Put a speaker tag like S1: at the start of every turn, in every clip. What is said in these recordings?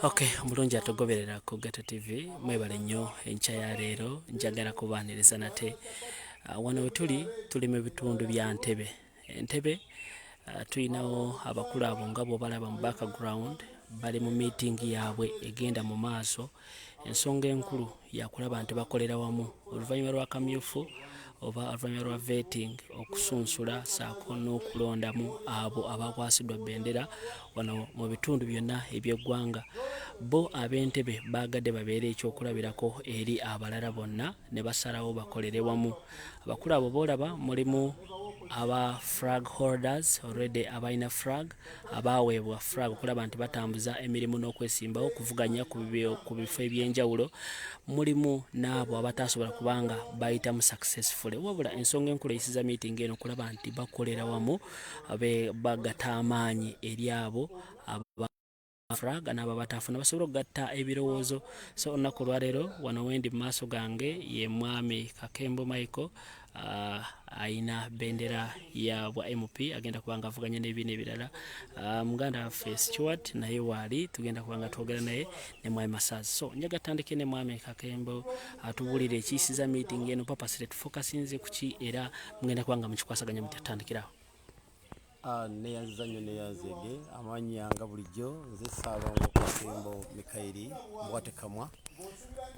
S1: Okay, omulungi atugoberera ku Geto TV mwebale nnyo enkya ya leero njagala kubaaniriza nate wano we tuli mu bitundu bya Ntebe. Entebe tulinawo abakulu abo nga bw'obalaba mu background bali mu meeting yaabwe egenda mu maaso. Ensonga enkulu yakulaba nti bakolera wamu oluvannyuma lwa kamyufu oba oluvannyuma lwa vetting okusunsula saako n'okulondamu abo abakwasiddwa bendera wano mu bitundu byonna eby'eggwanga. Bo ab'Entebe baagadde babeere ekyokulabirako eri abalala bonna ne basalawo bakolere wamu. Abakulu abo boolaba mulimu aba flag holders already abalina flag abaweebwa flag okulaba nti batambuza emirimu n'okwesimbawo okuvuganya ku bifo eby'enjawulo. Mulimu n'abo abatasobola kubanga bayitamu successfully wabula ensonga enkulu eyisiza meeting eno okulaba nti bakolera wamu bagata amaanyi eri abo flag n'abo batafuna basobola okugatta ebirowoozo. So olunaku olwaleero wano wendi mu maaso gange ye mwami Kakembo Michael ayina bendera ya bwa MP agenda kubanga avuganya n'ebibiina ebirala. Muganda waffe Stewart naye waali tugenda kubanga twogera naye ne mwami Masazi. So njaga tandike ne mwami Kakembo atubuulire ekiyisiza meeting eno papasire tufokasinze ku ki era mugenda kubanga mukikwasaganya mutatandikirawo.
S2: Neyanziza nnyo neyanzege amanyi yanga bulijjo nze Ssaalongo Kakembo Mikairi Mbwatekamwa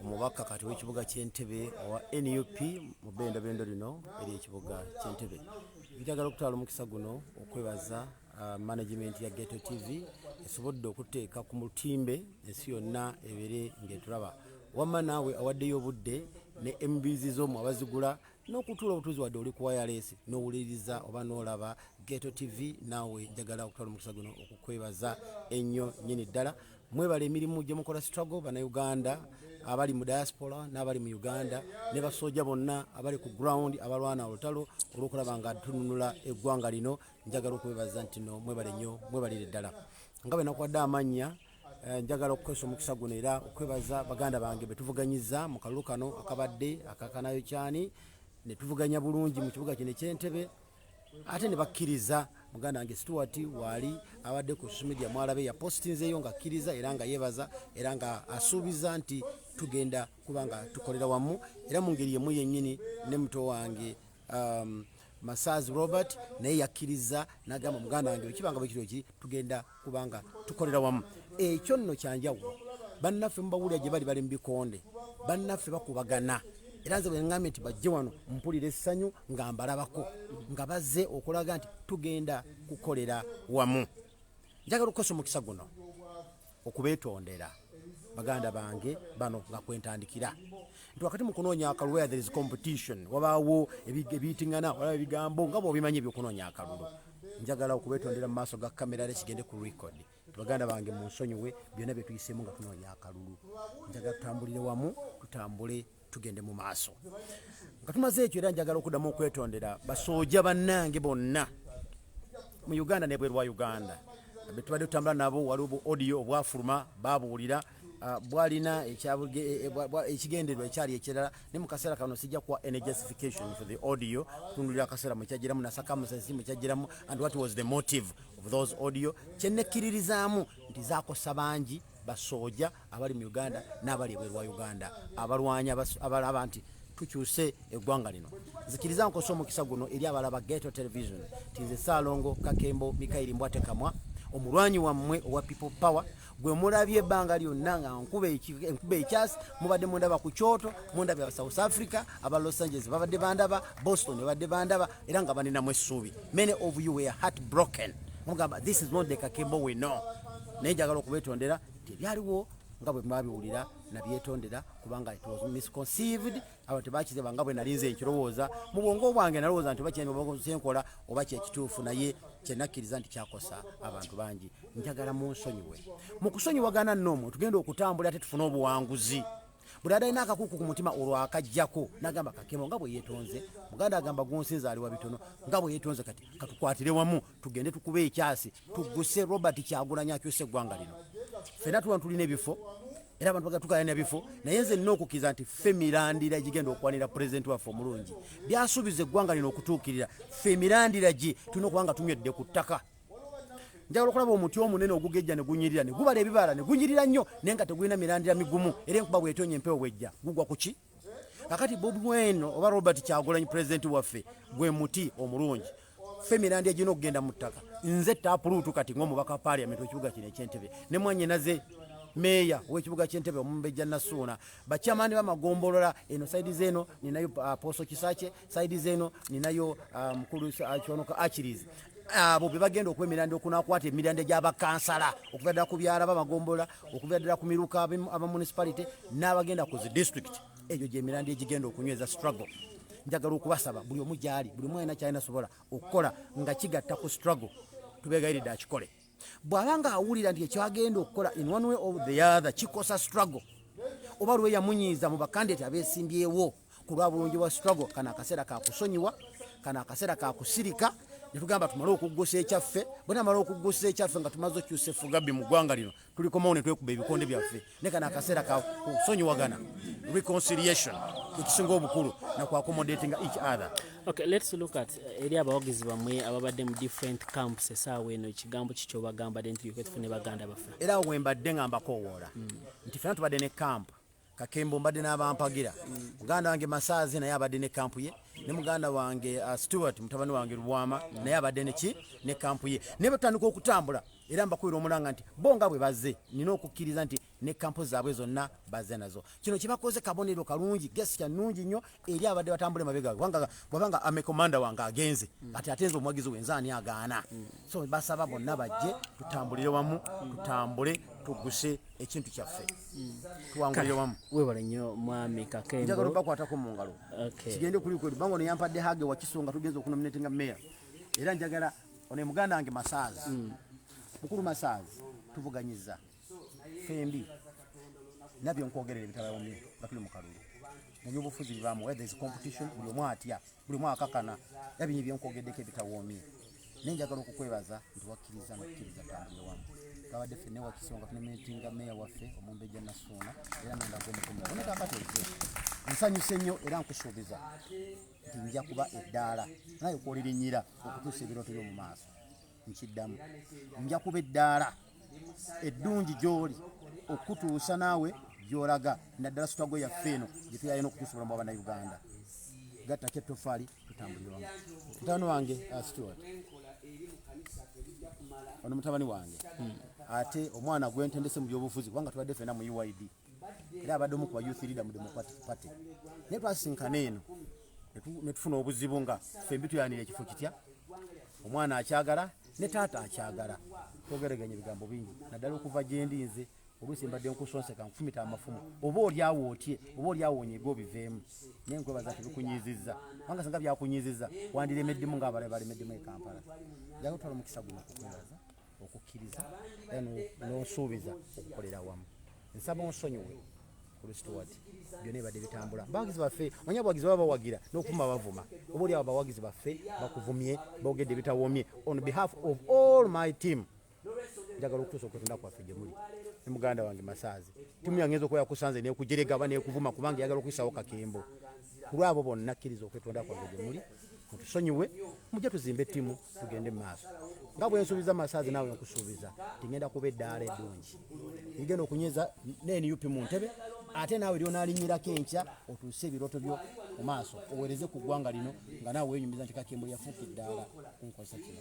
S2: omubaka kati w'ekibuga ky'Entebe owa NUP mu bendabendo lino eri ekibuga ky'Entebe. Njagala okutwala omukisa guno okwebaza management ya Geto TV esobodde okuteeka ku mutimbe ensi yonna ebere ng'etulaba. Wamma naawe awaddeyo obudde ne MBs z'omu abazigula n'okutuula obutuuzi wadde oli ku wireless n'owuliriza oba n'olaba Geto TV. Naawe njagala okutwala omukisa guno okukwebaza ennyo nnyini ddala. Mwebala emirimu gye mukola struggle bannayuganda abali mu diaspora n'abali mu Uganda ne basojja bonna abali ku ground abalwana olutalo olw'okulaba nga tununula eggwanga lino. Njagala okwebaza nti no mwebale nnyo mwebalire ddala. Nga bwe nakuwadde amannya njagala okukozesa omukisa guno era okwebaza baganda bange betuvuganyiza mu kalulu kano akabadde akakanayo kyani ne tuvuganya bulungi mu kibuga kino eky'Entebe ate ne bakkiriza. Muganda wange Stewart waali abadde ku social media mwalabe ya postinzeyo nga akkiriza era nga yeebaza era nga asuubiza nti tugenda kubanga tukolera wamu era mu ngeri yemu yennyini ne muto wange Masazi Robert naye yakkiriza n'agamba muganda wange ekibanga bwe kiri tugenda kubanga tukolera wamu. Ekyo nno kyanjawulo bannaffe mubawulira gye bali mu bikonde bannaffe bakubagana era nze bwe ngambye nti bajje wano mpulira essanyu nga mbalabako nga bazze okulaga nti tugenda kukolera wamu. Njagala okukosa omukisa guno okubeetondera baganda bange bano nga kwentandikira nti wakati mu kunoonya akalulu where there is competition wabaawo ebiyitingana wala ebigambo nga bw'obimanyi ebyokunoonya akalulu. Njagala okubeetondera mu maaso ga kamera era kigende ku record. Baganda bange mu nsonyiwe byonna bye tuyisemu nga tunoonya akalulu. Njagala tutambulire wamu tutambule tugende mu maaso. Nga tumaze ekyo era njagala okuddamu okwetondera basooja bannange bonna mu Uganda ne bweru wa Uganda be tubadde tutambula nabo waliwo audio obwafuluma babuwulira bwalina ekigendererwa ekyali ekirala ne mu kaseera kano sijja kuwa any justification for the audio tunulira akaseera mu kyagiramu nasakamusensi mu kyagiramu and what was the motive of those audio. Kyennekkiririzaamu nti zaakosa bangi basooja abali mu Uganda n'abali ebweru wa Uganda abalwanya abalaba nti tukyuse eggwanga lino. Zikiriza nkosa omukisa guno eri abalaba Geto Television tinze Ssaalongo Kakembo Mikairi Mbwatekamwa omulwanyi wammwe owa People Power gwe mulabye ebbanga lyonna nga enkuba ekyasi mubadde mundaba ku Kyoto mundaba South Africa aba Los Angeles babadde bandaba Boston babadde bandaba era nga baninamu essuubi. Many of you were heartbroken mugamba this is not the Kakembo we know. Naye njagala okubeetondera tebyaliwo nga bwe mwabiwulira nabyetondera kubanga it was misconceived. Abo tebakize banga bwe nalinze ekirowooza mu bwongo bwange nalowooza nti bakyenkola oba kyekituufu naye kyenakkiriza nti kyakosa abantu bangi. Njagala mu nsonyiwe mu kusonyiwagana nnoomu tugenda okutambula ate tufune obuwanguzi. Buli alina akakuku ku mutima olwakajjako n'agamba Kakembo nga bwe yeetonze muganda agamba gonsinza ali wa bitono nga bwe yeetonze kati katukwatire wamu tugende tukube ekyasi tugguse Robert Kyagulanyi akyuse eggwanga lino. Ffenna tuba tulina ebifo era abantu bagatukalanya bifo naye nze nnina okukkiriza nti ffe mirandira egigenda okwanira pulezidenti waffe omulungi byasuubiza eggwanga lino okutuukirira. Ffe mirandira gye tulina okuba nga tunywedde ku ttaka njagala okulaba omuti omunene ogugejja ne gunyirira ne gubala ebibala ne gunyirira nnyo naye nga tegulina mirandira migumu era enkuba bw'etonnya empewo bw'ejja gugwa ku ki kakati Bobi Wine oba Robert Kyagulanyi pulezidenti waffe gwe muti omulungi ffe emirandira gino okugenda mu ttaka nze taapuluutu kati ng'omubaka wa paaliyamenti w'ekibuga kino eky'Entebbe ne mwannyinaze meeya w'ekibuga ky'Entebbe Omumbejja Nasuuna bakyamaani b'amagombolola eno sayidi zeno ninayo Apostle Kisaakye sayidi zeno ninayo mukulu Kyonoka Achilles abo be bagenda okuba emirandira okunakwata emirandira gy'abakansala okuva ddala ku byala b'amagombolola okuva ddala ku miruka aba municipality n'abagenda ku zi district egyo gy'emirandira egigenda okunyweza struggle njagala okubasaba buli omu gyali buli omu alina kyalina sobola okukola nga kigatta ku struggle tubeegayiridde akikole bw'abanga awulira nti ekyagenda okukola in one way or the other kikosa struggle oba lwe yamunyiiza mu bakandidate abeesimbyewo ku lwa bulungi bwa struggle kana akaseera kakusonyiwa kana akaseera kakusirika ne tugamba tumale okuggusa ekyaffe bwe namala okuggusa ekyaffe nga tumaze okyusa effugabbi mu ggwanga lino tulikomawo ne twekuba ebikonde byaffe ne kana akaseera kakusonyiwagana reconciliation ekisinga obukulu naku accommodating each other.
S1: Okay, let's look at eri abawagizi bamwe ababadde mu different camps esaawa eno ekigambo kikyo bagamba dde nti tufune baganda baffe
S2: era awo we mbadde nga mbakowoola nti fena tubadde ne camp Kakembo mbadde n'abampagira muganda wange Masaazi naye abadde ne kampu ye ne muganda wange Stewart mutabani wange Lubwama naye abadde ne kampu ye ne batandika okutambula era mbakwira omulanga nti bonga bwe bazze nina okukkiriza nti ne kampu zaabwe zonna bazze nazo kino kibakoze kabonero kalungi gesi kyanungi nnyo eri abadde batambule mabega wanga bwabanga amekomanda wange agenze ati atenze omwagizi wenzaani agaana so basaba bonna bajje tutambulire wamu tutambule tuguse ekintu kyaffe tuwangulire wamu
S1: webale nnyo mwami Kakembo
S2: njagala bakwatako mu ngalo kigende kuli kweli bango neyampadde hage wa Kisonga tugenze okunominatinga meya era njagala one muganda wange Masaazi mukulu Masaazi tuvuganyiza fembi nabyo nkwogerera ebitabawomi bakuli mu kalulu mu byobufuzi bibamu whether is competition buli omu atya buli omu akakana yabinyi byenkwogeddeko ebitawomi nenjagala okukwebaza nti wakkiriza nokkiriza tambule wamu kabadde ffenne wa Kisonga tunominatinga meya waffe Omumbejja Nasuuna era nondako omukomi bona kakati ozze nsanyuse nnyo era nkusuubiza nti nja kuba eddaala naye kwolirinyira okutuusa ebirooto by'omu maaso nkiddamu nja kuba eddaala eddungi gy'oli okutuusa naawe gy'olaga naddala struggle yaffe eno gye tuyayina okutuusa obulamu bw'Abannayuganda gattako ettofaali tutambulire wamu mutabani wange Stewart ono mutabani wange ate omwana gwe ntendese mu byobufuzi kubanga tubadde ffenna mu UID era abadde omu ku ba youth leader mu Democratic Party naye twasisinkana eno ne tufuna obuzibu nga ffembi tuyanira ekifo kitya omwana akyagala ne taata akyagala twogeraganya ebigambo bingi naddala okuva gye ndi nze oluusi mbadde nkusonseka nkufumita amafumu oba olyawo otye oba olyawo onyiga obiveemu naye nkwebaza tebikunyiizizza kubanga singa byakunyiizizza wandiremeddemu ng'abalala balemeddemu e Kampala njagala otwala omukisa guno okukwebaza okukkiriza era n'osuubiza okukolera wamu nsaba onsonyiwe ku Stewart byonna ebadde bitambula bawagizi baffe onye abawagizi baba bawagira n'okuvuma bavuma oba oli abo abawagizi baffe bakuvumye boogedde ebitawoomye on behalf of all my team njagala okutuusa okutunda kwaffe gye muli ne muganda wange Masaazi timu yange okuba yakusanze neekujerega aba neekuvuma kubanga yagala okuyisawo Kakembo ku lwabo bonna kkiriza okwetonda kwaffe gye muli mutusonyiwe mujje tuzimbe ettimu tugende mu maaso nga bwe nsuubiza Masaazi naawe nkusuubiza tingenda kuba eddaala eddungi igenda okunyweza NUP mu Ntebe ate naawe lyonaalinnyirako enkya otuuse ebirooto byo mu maaso oweereze ku ggwanga lino nga naawe wenyumiza nti Kakembo yafuuka eddaala kunkozesa kino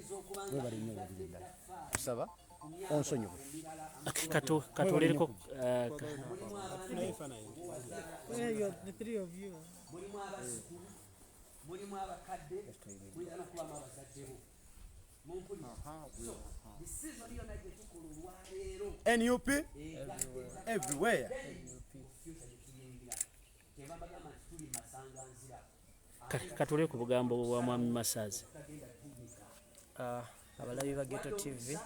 S2: webale nnyo owulire eddala tusaba onsonyiwe
S1: katulereko
S3: the three of you.
S4: mulimu abakadde kuyina kubamu abazaddebo season yonna gye tukola olwaleero
S2: NUP everywhere
S4: tebabagamba nti tuli masanganzira
S1: katule ku bugambo bwa mwami Masaazi
S3: Abalabi ba Ghetto TV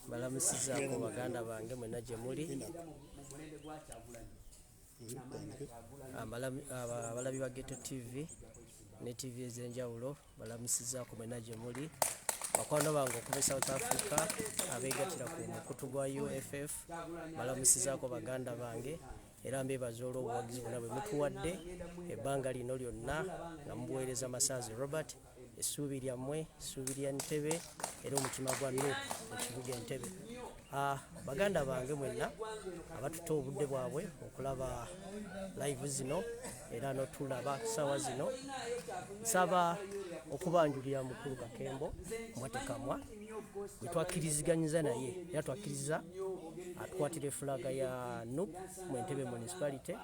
S3: balamusizaako baganda bange mwenna gye muli abalabi ba Ghetto TV ne TV ez'enjawulo balamusizaako mwenna gye muli bakwano bange okuva South Africa abeegattira ku mukutu gwa UFF balamusizaako baganda bange era mbeebaza olw'obuwagizi bwonna bwe mutuwadde ebbanga lino lyonna nga mubuweereza Masaazi Robert essuubi lyammwe, essuubi lya Ntebe era omutima gwa Nuupu mu kibuga Entebbe. Baganda bange mwenna abatuta obudde bwabwe okulaba live zino era n'otulaba ssaawa zino, nsaba okubanjulira Mukulu Kakembo Mwatekamwa gwe twakkiriziganyizza naye era twakkiriza atukwatira efulaga ya Nuupu mu Entebbe municipality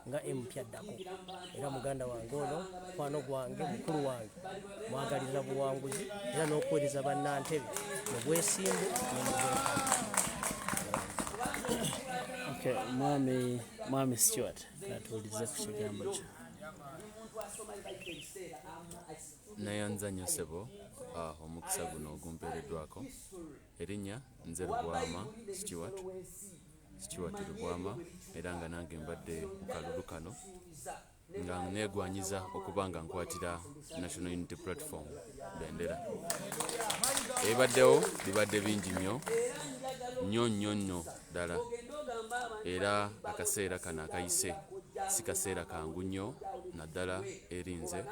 S3: nga MP addako, era muganda wange ono mukwano gwange mukulu wange mwagaliza buwanguzi era n'okuweereza bannantebe mu bwesimbu n'omubwenkanya.
S1: Okay, Mwami Stuart, katuulize ku kigambo kyo.
S5: Nayanza nnyo ssebo omukisa guno ogumpeereddwako. Erinnya nze Lubwama Stuart Lubwama, era nga nange mbadde mu kalulu kano nga neegwanyiza okuba nga nkwatira National Unity Platform bendera. Ebibaddewo bibadde bingi nnyo ddala, era akaseera kano akayise si kaseera kangu nnyo naddala eri nze.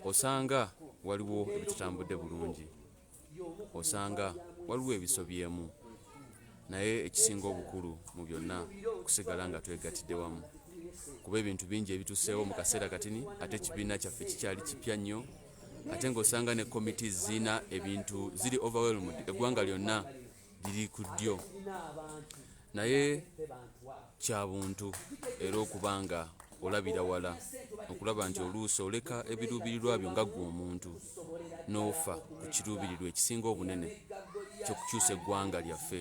S5: Osanga waliwo ebitutambudde bulungi, osanga waliwo ebisobyemu, naye ekisinga obukulu mu byonna kusigala nga twegattidde wamu, kuba ebintu bingi ebituseewo mu kaseera katini, ate ekibiina kyaffe kikyali kipya nnyo, ate ng'osanga ne committees zina ebintu ziri overwhelmed, eggwanga lyonna liri ku ddyo, naye kya buntu era okubanga olabira wala, okulaba nti oluusi oleka ebiruubirirwa byo nga ggwe omuntu n'ofa ku kiruubirirwa ekisinga obunene ky'okukyusa eggwanga lyaffe.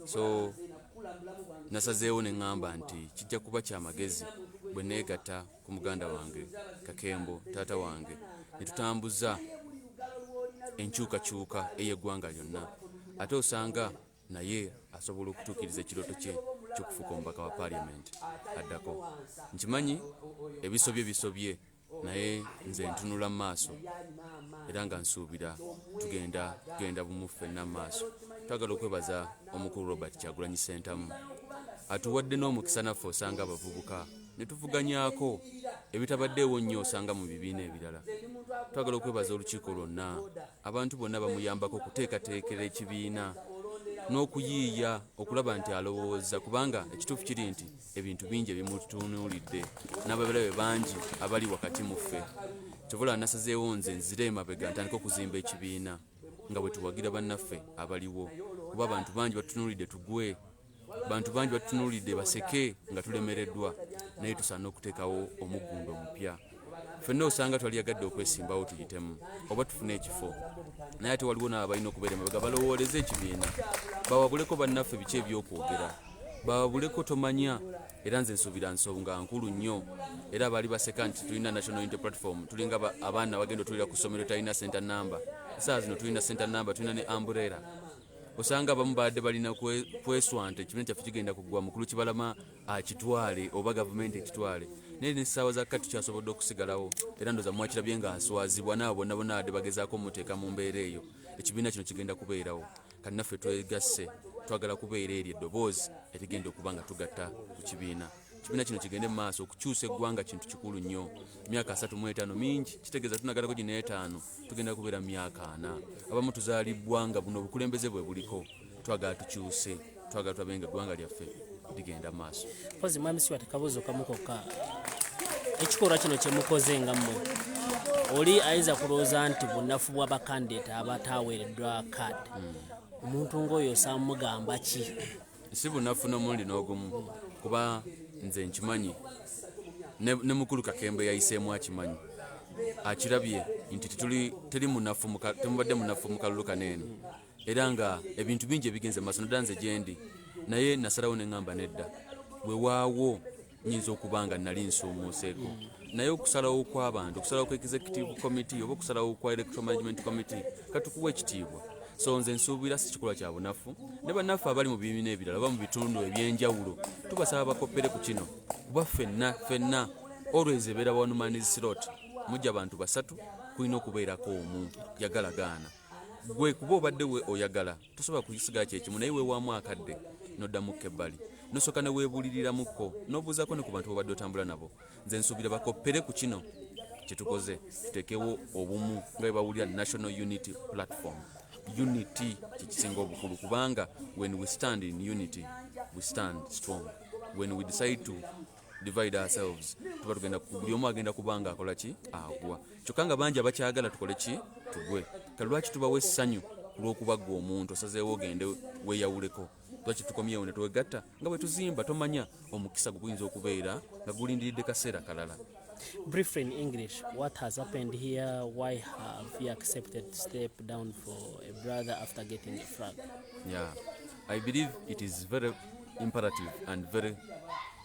S5: So nasazeewo ne ŋŋamba nti kijja kuba kyamagezi bwe neegatta ku muganda wange Kakembo, taata wange, ne tutambuza enkyukakyuka ey'eggwanga lyonna, ate osanga naye asobola okutuukiriza ekirooto kye ky'okufuuka omubaka wa paaliyamenti addako. Nkimanyi ebisobye, naye nze ntunula mu maaso era nga nsuubira tugenda bumu ffenna mu maaso. Twagala okwebaza omukulu Robert Kyagulanyi Ssentamu atuwadde n'omukisa naffe osanga abavubuka ne tuvuganyaako ebitabaddeewo nnyo osanga mu bibiina ebirala. Twagala okwebaza olukiiko lwonna, abantu bonna bamuyambako okuteekateekera ekibiina n'okuyiiya okulaba nti alowooza, kubanga ekituufu kiri nti ebintu bingi ebimutunuulidde n'ababalabe bangi abali wakati mu ffe. Kyovula nasazeewo nze nzire emabega ntandika okuzimba ekibiina nga bwe tuwagira bannaffe abaliwo, kuba abantu bangi batunuulidde tugwe, bantu bangi batunuulidde baseke nga tulemereddwa, naye tusaana okuteekawo omuggundo omupya. Ffenna osanga twaliyagadde okwesimbawo tuyitemu oba tufune ekifo, naye ate waliwo n'abo balina okubeera emabega balowooleze ekibiina, bawabuleko bannaffe biki ebyokwogera, bawabuleko tomanya. Era nze nsuubira nsonga nkulu nnyo, era baali baseka nti tulina National Unity Platform, tulinga abaana bagenda otulira ku ssomero talina center number. Saa zino tulina center number, tulina ne umbrella. Osanga abamu badde balina kweswanta ekibiina kyaffe kigenda kuggwa, mukulu Kibalama akitwale oba gavumenti ekitwale, naye n'essaawa za kati kyasobodde okusigalawo, era ndoza mwakirabye nga aswazibwa n'abo bonna badde bagezaako omuteeka mu mbeera eyo. Ekibiina kino kigenda kubeerawo, kati naffe twegasse, twagala kubeera eri eddoboozi erigenda okuba nga tugatta ku kibiina. Ekibiina kino kigende mu maaso okukyusa eggwanga kintu kikulu nnyo. Myaka 35 mingi, kitegeeza tunagalako gino 5, tugenda kubeera myaka 4. Abamu tuzaalibwa nga buno obukulembeze bwe buliko, twagala tukyuse, twagala twabenga eggwanga lyaffe ligenda mu maaso.
S1: Pozi Mwami Stuart, kabuuzo kamu kokka, ekikolwa kino kye mukoze nga mmwe oli ayinza kulowooza nti bunafu bw'abakandidate abataaweereddwa kaadi, omuntu ng'oyo osamugamba ki?
S5: Si bunafu n'omulundi n'ogumu, kuba nze nkimanyi, ne mukulu Kakembo yayiseemu akimanyi, akirabye nti temubadde munafu mu kalulu kaneeno, era nga ebintu bingi ebigenze maaso naddala nze gyendi, naye nasalawo ne ŋŋamba nedda, weewaawo nyinza okuba nga nali nsuumuuseeko, naye okusalawo kw'abantu, okusalawo kwa executive committee oba okusalawo kwa electoral management committee, katukuwa ekitiibwa. So nze nsuubira si kikolwa kya bunafu, ne bannaffe abali mu bibiina ebirala oba mu bitundu ebyenjawulo tubasaba bakoppere ku kino, kuba ffenna always ebeera one man slot. Mujja abantu 3, kulina okubeerako omu yagalagaana. Gwe kuba obadde we oyagala tosobola kuyisigala kyekimu, naye weewaamu akadde n'oddamuko ebbali, nosooka ne weebuliriramuko n'obuuzaako ne ku bantu bobadde otambula nabo. Nze nsuubira bakoppere ku kino, kyetukoze tutekewo obumu nga bwe bawulira National Unity Platform. Unity kikisinga obukulu kubanga when we stand in unity we stand strong. When we decide to divide ourselves tuba tugenda buli omu agenda kubanga akola ki agwa. Kyokka nga bangi abakyagala tukole ki tugwe. Kalwaki tubawe essanyu olw'okuba gwe omuntu osazeewo ogende weeyawuleko. Lwaki tukomyewo ne twegatta nga bwe tuzimba tomanya omukisa guyinza okubeera nga gulindiridde kaseera kalala.
S1: Briefly in English, what has happened here? Why have you accepted to step down for a brother after getting a flag?
S5: Yeah, I believe it is very imperative and very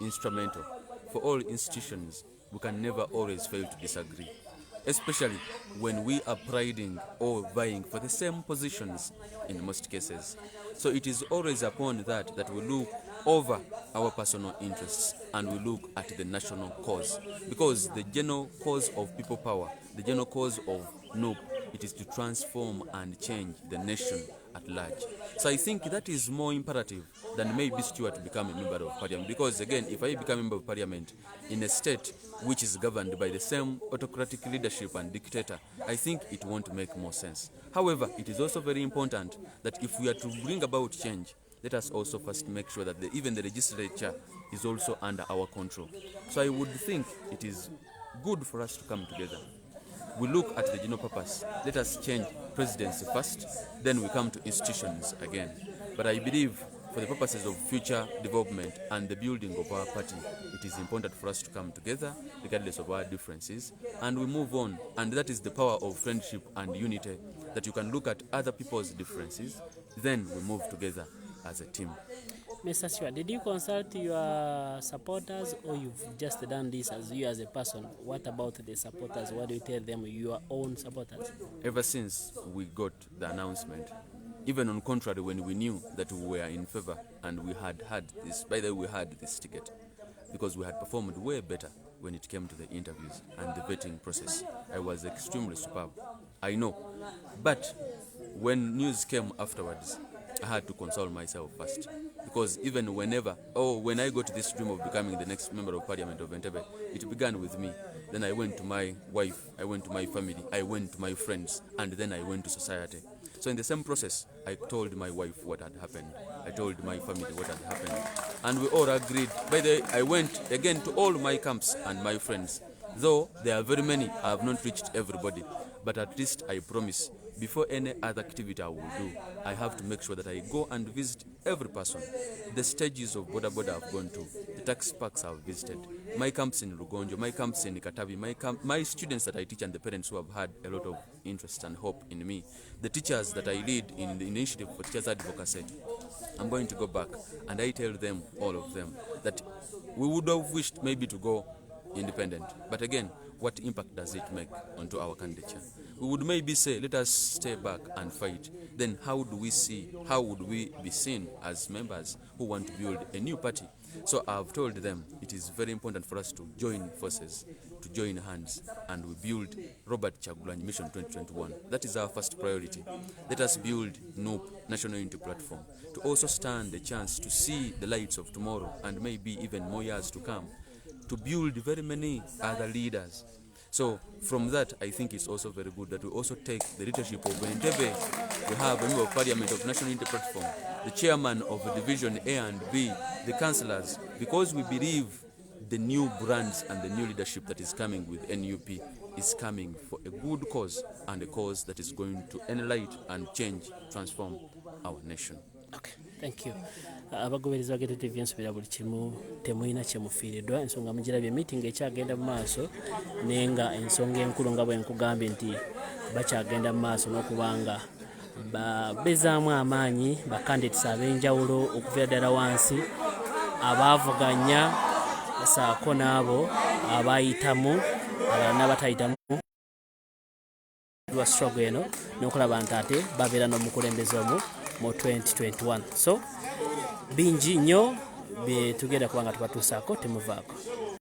S5: instrumental for all institutions. We can never always fail to disagree, especially when we are priding or vying for the same positions in most cases. So it is always upon that we look over our personal interests and we look at the national cause, because the general cause of people power, the general cause of NUP, it is to transform and change the nation at large. So I think that is more imperative than maybe Stuart to become a member of parliament, because again, if I become a member of parliament in a state which is governed by the same autocratic leadership and dictator, I think it won't make more sense. However, it is also very important that if we are to bring about change, let us also first make sure that even the legislature is also under our control. So I would think it is good for us to come together. We look at the general purpose. Let us change presidency first, then we come to institutions again. But I believe for the purposes of future development and the building of our party, it is important for us to come together regardless of our differences, and we move on. And that is the power of friendship and unity, that you can look at other people's differences, then we move together as a team.
S1: Mr. Stewart, did you consult your supporters, or you've just done this as you as a person? What about the supporters? What do you tell them, your own supporters?
S5: Ever since we got the announcement, even on contrary when we knew that we were in favor and we had this, by the way, we had this ticket, because we had performed way better when it came to the interviews and the vetting process. I was extremely superb, I know. But when news came afterwards, I had to console myself first, because even when I got this dream of becoming the next member of parliament of Entebbe, it began with me. Then I went to my wife, I went to my family, I went to my friends, and then I went to society. So in the same process, I told my wife what had happened. I told my family what had happened. And we all agreed. By the way, I went again to all my camps and my friends. Though there are very many, I have not reached everybody. But at least I promise, before any other activity I will do, I have to make sure that I go and visit every person. The stages of Boda Boda I've gone to, the tax parks I've visited, my camps in Lugonjo, my camps in Katabi, my students that I teach and the parents who have had a lot of interest and hope in me, the teachers that I lead in the initiative for teachers advocacy. I'm going to go back and I tell them, all of them, that we would have wished maybe to go independent. But again, what impact does it make onto our candidature? We would maybe say, let us stay back and fight. Then how would we be seen as members who want to build a new party? So I've told them it is very important for us to join forces, to join hands, and we build Robert Kyagulanyi Mission 2021. That is our first priority. Let us build NUP, National Unity Platform, to also stand a chance to see the lights of tomorrow and maybe even more years to come, to build very many other leaders. So from that, I think it's also very good that we also take the leadership of Entebbe. We have a member of parliament of National Unity Platform, the chairman of Division A and B, the councillors, because we believe the new brands and the new leadership that is coming with NUP is coming for a good cause, and a cause that is going to enlighten and change, transform our nation.
S1: Okay, thank you. Abagobereza Geto TV ensubira buli kimu temuyina kyemufiiriddwa, ensonga mugirabye meeting ekyagenda mu maaso, nenga ensonga enkulu nga bwe nkugambye nti bakyagenda mu maaso n'okubanga bezaamu amaanyi bakandidates ab'enjawulo okuva ddala wansi abaavuganya saako n'abo abayitamu abalala n'abatayitamu lwa struggle eno n'okulaba nti ate babeera n'omukulembeze omu mu 2021. So bingi nnyo bye tugenda kubanga tubatuusaako temuvaako.